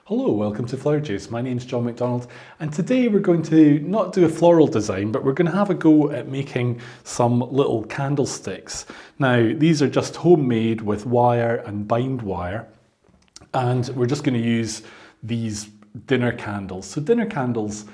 Hello, welcome to Flower Joos. My name's John McDonald, and today we're going to not do a floral design, but we're going to have a go at making some little candlesticks. Now, these are just homemade with wire and bind wire, and we're just going to use these dinner candles. So dinner candles,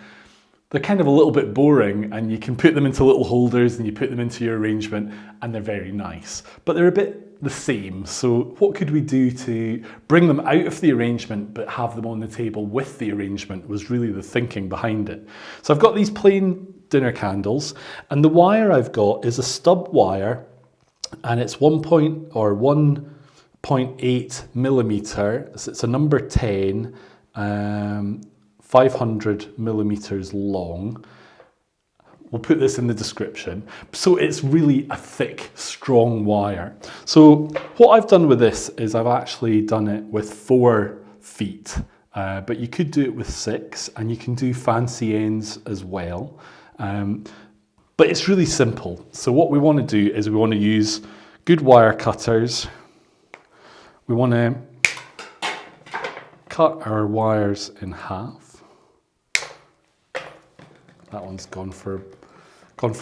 they're kind of a little bit boring, and you can put them into little holders and you put them into your arrangement and they're very nice, but they're a bit the same. So what could we do to bring them out of the arrangement but have them on the table with the arrangement was really the thinking behind it. So I've got these plain dinner candles, and the wire I've got is a stub wire, and it's 1.8 millimeter. So it's a number 10, 500 millimeters long. We'll put this in the description. So it's really a thick, strong wire. So what I've done with this is I've actually done it with 4 feet, but you could do it with 6, and you can do fancy ends as well. But it's really simple. So what we want to do is we want to use good wire cutters. We want to cut our wires in half. That one's gone for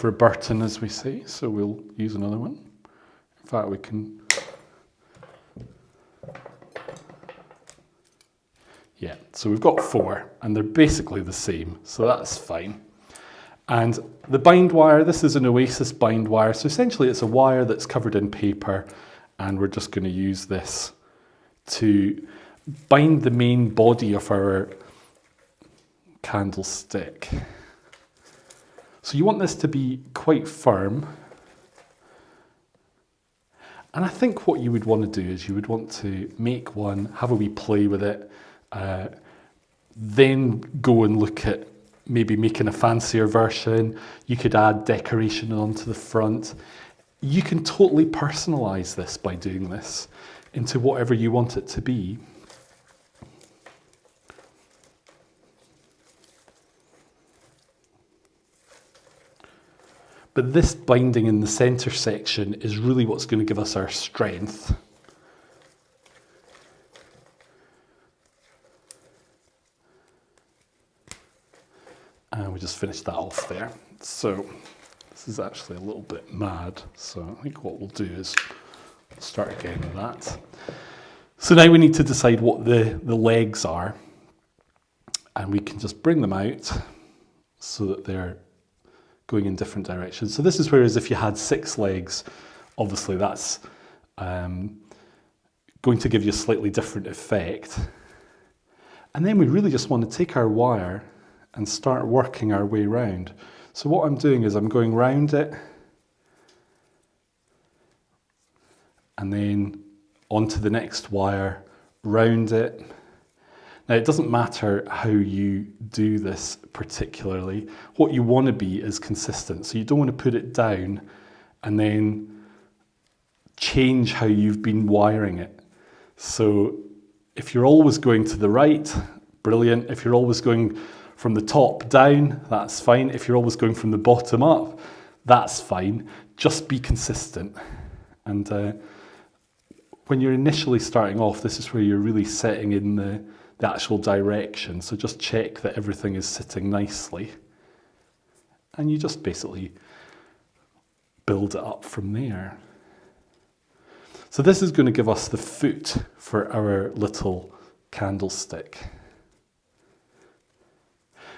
a Burton, as we say, so we'll use another one. In fact, we can... Yeah, so we've got 4, and they're basically the same, so that's fine. And the bind wire, this is an Oasis bind wire, so essentially it's a wire that's covered in paper, and we're just going to use this to bind the main body of our candlestick. So you want this to be quite firm. And I think what you would want to do is you would want to make one, have a wee play with it, then go and look at maybe making a fancier version. You could add decoration onto the front. You can totally personalize this by doing this into whatever you want it to be. But this binding in the centre section is really what's going to give us our strength. And we just finished that off there. So this is actually a little bit mad. So I think what we'll do is start again with that. So now we need to decide what the legs are. And we can just bring them out so that they're going in different directions. So this is whereas if you had 6 legs, obviously that's going to give you a slightly different effect. And then we really just want to take our wire and start working our way round. So what I'm doing is I'm going round it and then onto the next wire, round it. Now, it doesn't matter how you do this particularly. What you want to be is consistent. So you don't want to put it down and then change how you've been wiring it. So if you're always going to the right, brilliant. If you're always going from the top down, that's fine. If you're always going from the bottom up, that's fine. Just be consistent. And when you're initially starting off, this is where you're really setting in the actual direction. So just check that everything is sitting nicely. And you just basically build it up from there. So this is going to give us the foot for our little candlestick.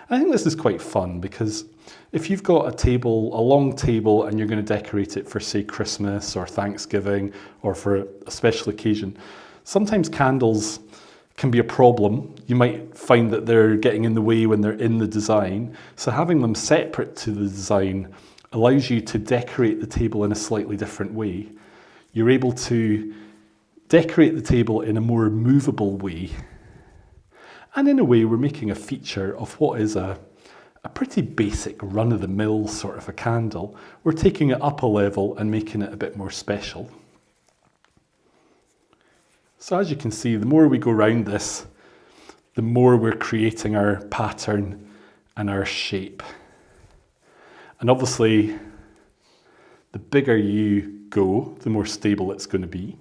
I think this is quite fun because if you've got a table, a long table, and you're going to decorate it for, say, Christmas or Thanksgiving or for a special occasion, sometimes candles can be a problem. You might find that they're getting in the way when they're in the design. So having them separate to the design allows you to decorate the table in a slightly different way. You're able to decorate the table in a more movable way. And in a way, we're making a feature of what is a pretty basic run-of-the-mill sort of a candle. We're taking it up a level and making it a bit more special. So as you can see, the more we go around this, the more we're creating our pattern and our shape. And obviously, the bigger you go, the more stable it's going to be.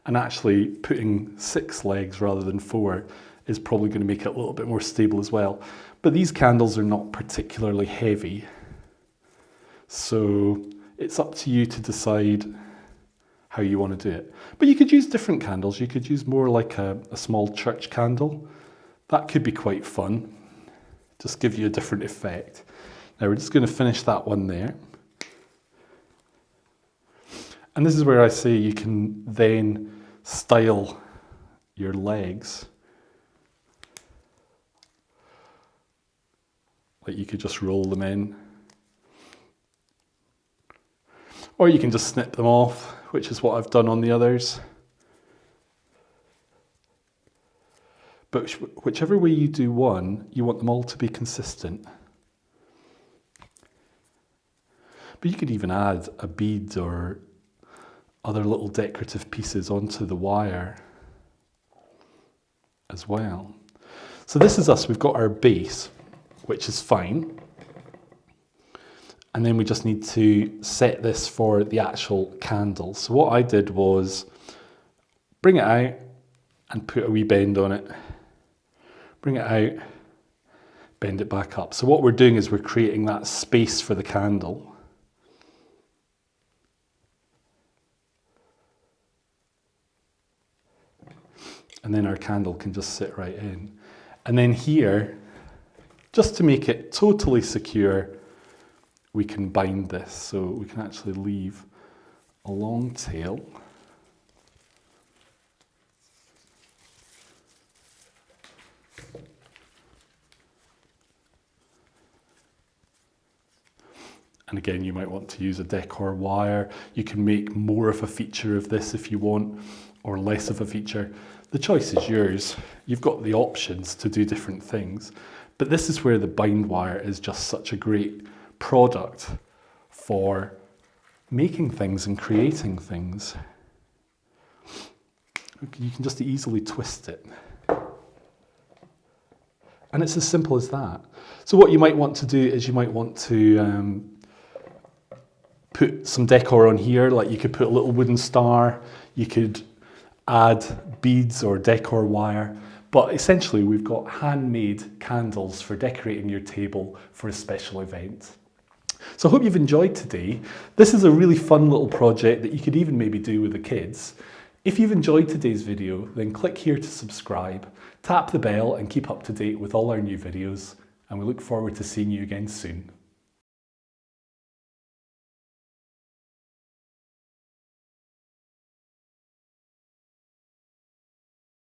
And actually putting 6 legs rather than 4 is probably going to make it a little bit more stable as well. But these candles are not particularly heavy, so it's up to you to decide how you want to do it. But you could use different candles. You could use more like a small church candle. That could be quite fun. Just give you a different effect. Now we're just going to finish that one there. And this is where I say you can then style your legs. Like you could just roll them in. Or you can just snip them off, which is what I've done on the others. But whichever way you do one, you want them all to be consistent. But you could even add a bead or other little decorative pieces onto the wire as well. So this is us, we've got our base, which is fine. And then we just need to set this for the actual candle. So what I did was bring it out and put a wee bend on it. Bring it out, bend it back up. So what we're doing is we're creating that space for the candle. And then our candle can just sit right in. And then here, just to make it totally secure, we can bind this. So we can actually leave a long tail. And again, you might want to use a decor wire. You can make more of a feature of this if you want, or less of a feature. The choice is yours. You've got the options to do different things. But this is where the bind wire is just such a great product for making things and creating things. You can just easily twist it. And it's as simple as that. So what you might want to do is you might want to put some decor on here, like you could put a little wooden star, you could add beads or decor wire, but essentially we've got handmade candles for decorating your table for a special event. So I hope you've enjoyed today. This is a really fun little project that you could even maybe do with the kids. If you've enjoyed today's video, then click here to subscribe, tap the bell and keep up to date with all our new videos, and we look forward to seeing you again soon.